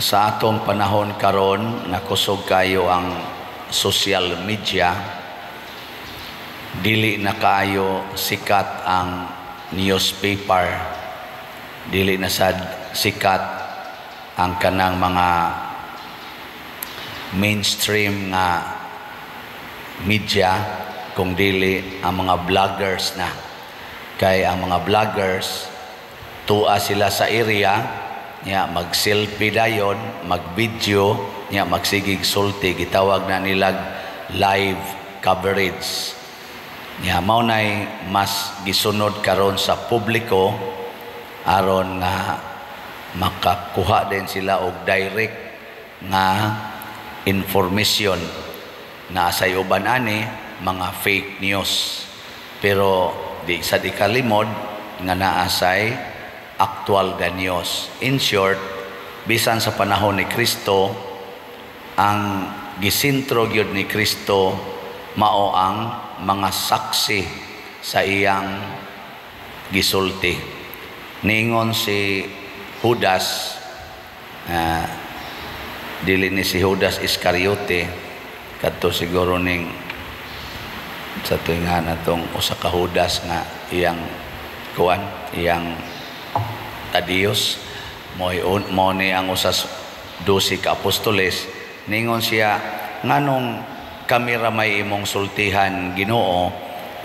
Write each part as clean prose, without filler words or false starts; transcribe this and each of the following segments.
Sa atong panahon karon nga kusog kayo ang social media, dili na kaayo sikat ang newspaper, dili na sad sikat ang kanang mga mainstream nga media, kung dili ang mga vloggers na. Kay ang mga vloggers tuwa sila sa area nya mag-selfie dayon, mag-video nya magsigig sulti, gitawag na nilag live coverage. Nya mao nay mas gisunod karon sa publiko aron nga makakuha din sila og direct nga information na asay uban ani mga fake news, pero di sa ikalimod nga naasay actual nga news. In short, bisan sa panahon ni Kristo, ang gisintro gyud ni Kristo mao ang mga saksi sa iyang gisulti. Ningon si Judas, dili ni si Judas Iscariote, kadto siguro ning sa tuingan atong usa ka Judas nga iyang kuan, iyang Tadios, mo ni ang usas 12 ka apostoles. Ningon siya, nganong kami ra may imong sultihan, Ginoo,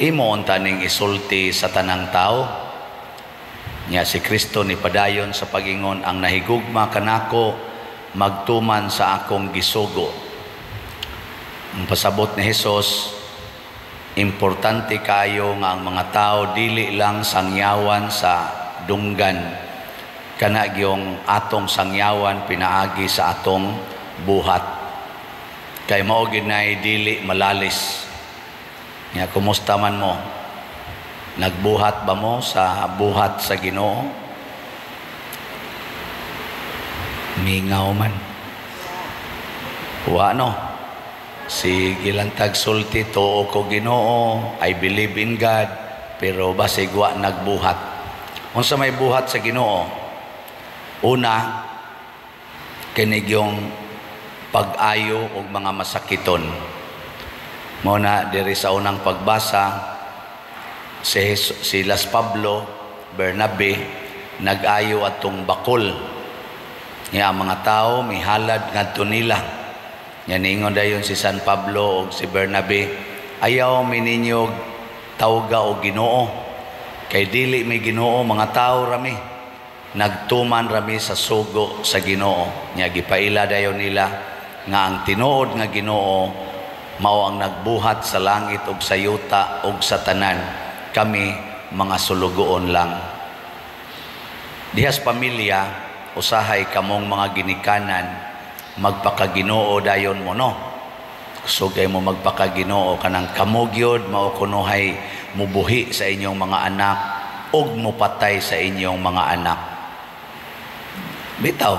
imo unta ning isulti sa tanang tao? Nya si Kristo ni padayon sa pagingon, ang nahigugma kanako magtuman sa akong gisugo. Ang pasabot ni Hesus, importante kayo nga ang mga tao dili lang sangyawan sa dunggan, kana gyung atong sangyawan pinaagi sa atong buhat. Kay mao ginay dili malalis. Nya kumusta man mo? Nagbuhat ba mo sa buhat sa Ginoo? Mingaw man. Wa no. Sige lang tagsulti, tuo ko Ginoo, I believe in God, pero basig wa nagbuhat. Unsa may buhat sa Ginoo? Una, kinig yung pag-ayo o mga masakiton. Muna, diri sa unang pagbasa, si Las Pablo, Bernabe, nag-ayo atong bakol. Nga mga tao, may halad ngadto nila. Yan ingon dayon si San Pablo o si Bernabe, ayaw mininyog tawga o Ginoo. Kay dili may Ginoo, mga tao rami. Nagtuman rami sa sugo sa Ginoo. Nya gipaila dayon nila nga ang tinuod nga Ginoo mao ang nagbuhat sa langit ug sa yuta ug sa tanan, kami mga sulugoon lang. Dihas pamilya, usahay kamong mga ginikanan, magpakaginoo dayon mo no. Sugay mo magpakaginoo kanang kamugyod mao kunohay mubuhi sa inyong mga anak ug mupatay sa inyong mga anak. Bitaw,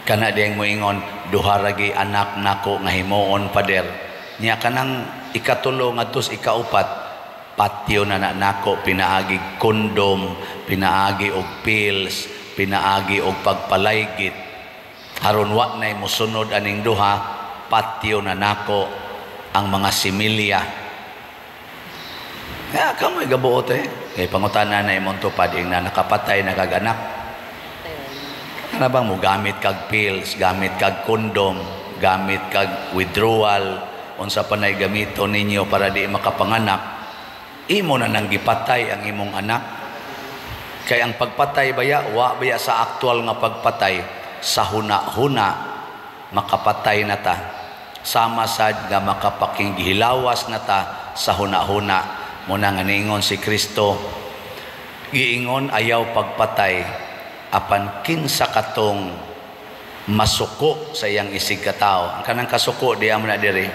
kana diyang mo ingon, duharagi anak nako nga himuon pader. Nya kanang ikatulo ngadtos ikaupat, patyo na nako, pinaagi kondom, pinaagi og pills, pinaagi og pagpalaygit. Aron wa nay mosunod aning duha, patyo na nako ang mga similya. Ya, kamoy gabuot Kay pangutana na imong tupad ing na nakapatay na kag-anak. Ano bang mo gamit kag pills, gamit kag kondom, gamit kag withdrawal, unsa pa nay gamito ninyo para di makapanganak, imo na nang gipatay ang imong anak. Kay ang pagpatay baya, wa baya sa aktual nga pagpatay, sa huna-huna makapatay na ta. Sama sad nga makapakinghilawas na ta sa huna-huna. Muna nga niingon si Kristo, giingon ayaw pagpatay, apan kinsa katong masuko sa iyang isig katao. Ang kanang kasuko diya mo na diri,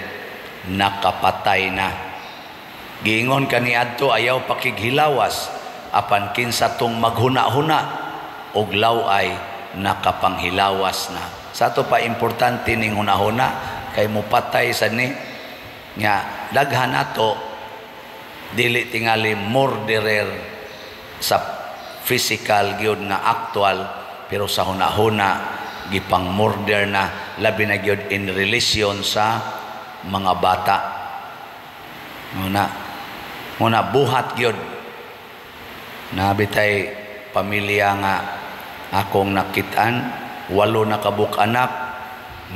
nakapatay na. Giingon kaniadto ayaw pakighilawas, apan kinsa tong maghuna-huna og laway, nakapanghilawas na. Sa ato pa importante ning huna-huna, kay mupatay sa ni nga daghan nato dili tingali murderer sa physical gyud nga actual, pero sa huna-huna gipang murder na, labi na gyud in relation sa mga bata. Muna buhat gyud. Nabitay pamilya nga akong nakitaan, 8 na kabuk anak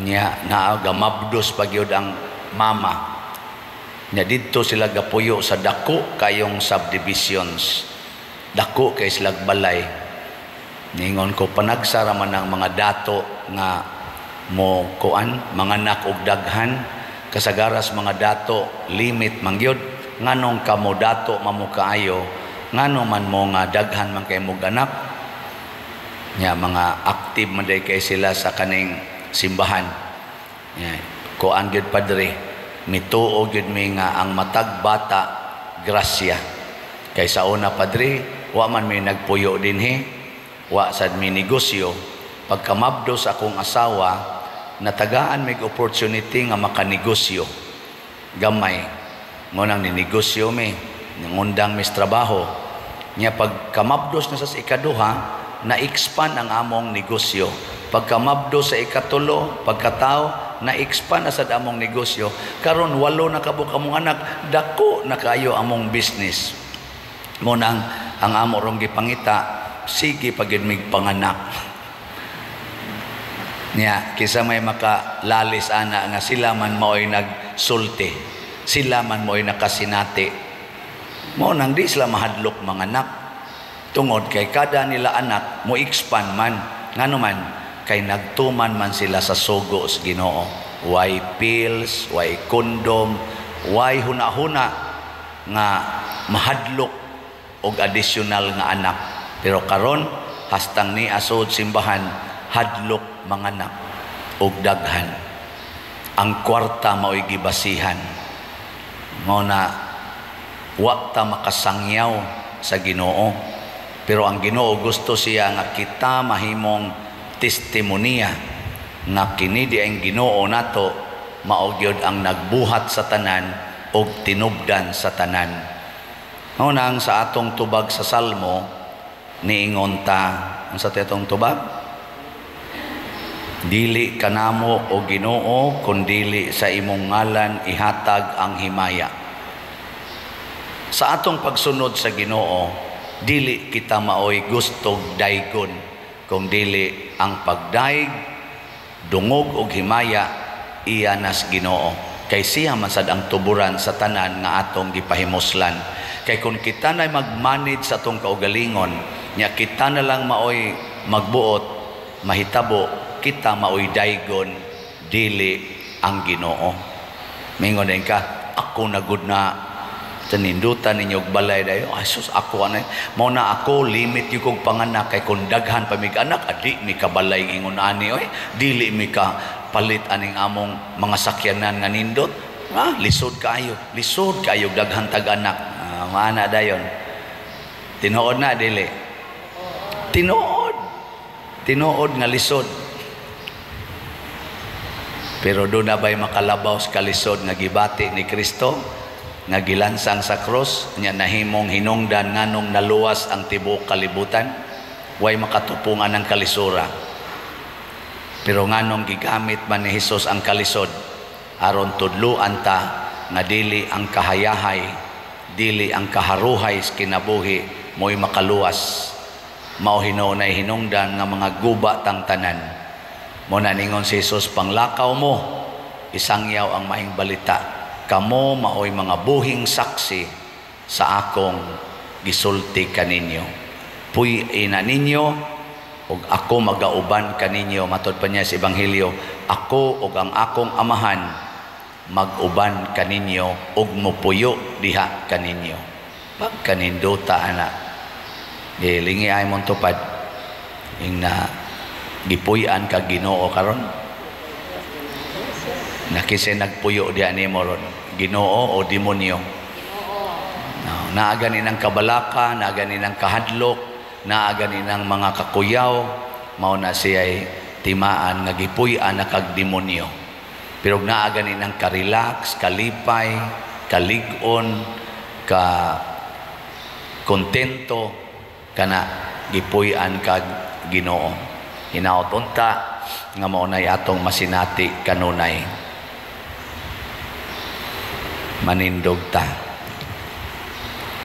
nya gamabdos pa gyud ang mama. Nya didto sila gapuyo sa dako kayong subdivisions. Dako kay sila balay. Ningon ko panagsara man ang mga dato nga mo kuan mga anak og daghan, kasagaras mga dato limit man gyud nganong kamo dato mamukaayo ngano man mo nga daghan man kay mo anak. Nya mga active man day kay sila sa kaning simbahan. Nya kuan gyud padre, mituo gyud mi nga ang matag bata grasya. Kay sa una padre, wa man mi nagpuyo dinhi, wa sad mi negosyo. Pagkamabdo sa akong asawa, natagaan mig opportunity nga makanegosyo. Gamay ngunang ni negosyo mi, ngundang mis trabaho. Nya pagkamabdos na sa ikaduha, na-expand ang among negosyo. Pagkamabdo sa ikatulo, pagkatao, na-expand na sa among negosyo. Karon 8 na kabuk among anak, dako na kayo among business. Munang ang amo rong gipangita, sige pagid mig panganak. Nya kisa may makalalis ana nga sila man maoy nagsulti, sila man maoy nakasinati. Mo nang di sila mahadlok mga anak. Tungod kay kada nila anak mo expand man. Ngano man kay nagtuman man sila sa sugo sa Ginoo. Why pills, why condom, why huna-huna nga mahadlok og additional nga anak. Pero karon hastang ni asod simbahan hadlok mga anak og daghan. Ang kwarta mao'y gibasihan. Mo na wa ta makasangyaw sa Ginoo. Pero ang Ginoo gusto siya nga kita mahimong testimonya nga kini di ang Ginoo nato mao gyud ang nagbuhat sa tanan og tinubdan sa tanan. Mao nang sa atong tubag sa Salmo niingon ta, ang sa atong tubag, dili kanamo o Ginoo kundili sa imong ngalan ihatag ang himaya. Sa atong pagsunod sa Ginoo, dili kita maoy gustong daygon, kung dili ang pagdaig, dungog og himaya iya nas Ginoo. Kay siya man sad ang tuburan sa tanan nga atong gipahimuslan. Kay kung kita na magmanage sa atong kaugalingon, nya kita na lang maoy magbuot, mahitabo, kita maoy daygon, dili ang Ginoo. Mingon din ka, ako na good na tanindutan ninyo balay dayo. Ay sus, ako anay mo na ako limit yung kong panganak kay kung daghan pa mig anak adi mi ka balay ingon ani oy dili mi ka palit aning among mga sakyanan nga nindot. Lisod kayo daghan tag anak. Maana dayon tinuod na dili tinuod nga lisod. Pero doon na ba'y makalabaw sa kalisod nga gibati ni Kristo nga gilansang sa cross, nya nahimong hinungdan nganong naluwas ang tibuok kalibutan, way makatupungan ng kalisura. Pero nganong gigamit man ni Hesus ang kalisod aron tudluan ta nga dili ang kahayahay, dili ang kaharuhay sa kinabuhi mo'y makaluwas. Mao hinunay hinungdan nga mga guba tang tanan. Mo na ningon si Hesus, panglakaw mo isangyaw ang maing balita. Kamo maoy mga buhing saksi sa akong gisulti kaninyo. Puy-ina ninyo ug ako magauban kaninyo. Matod pa niya sa Ebanghelyo, ako ug ang akong amahan mag-uban kaninyo ug mupuyo diha kaninyo. Pagkaninduta ana. Gilingi ay mong tupad ing na gipuy-an ka Ginoo karon. Nakisi nagpuyo diha nimo ron, Ginoo o demonyo? Naaga ninang kabalaka, naaga ninang kahadlok, naaga ninang mga kakuyaw, mao na siya'y timaan nga gipuy-an na kag demonyo. Pero naaga ninang ka-relax, kalipay, kalig-on, ka kontento kana gipuy-an kag Ginoo. Hinaot unta nga maunay atong masinati kanunay. Manindog ta.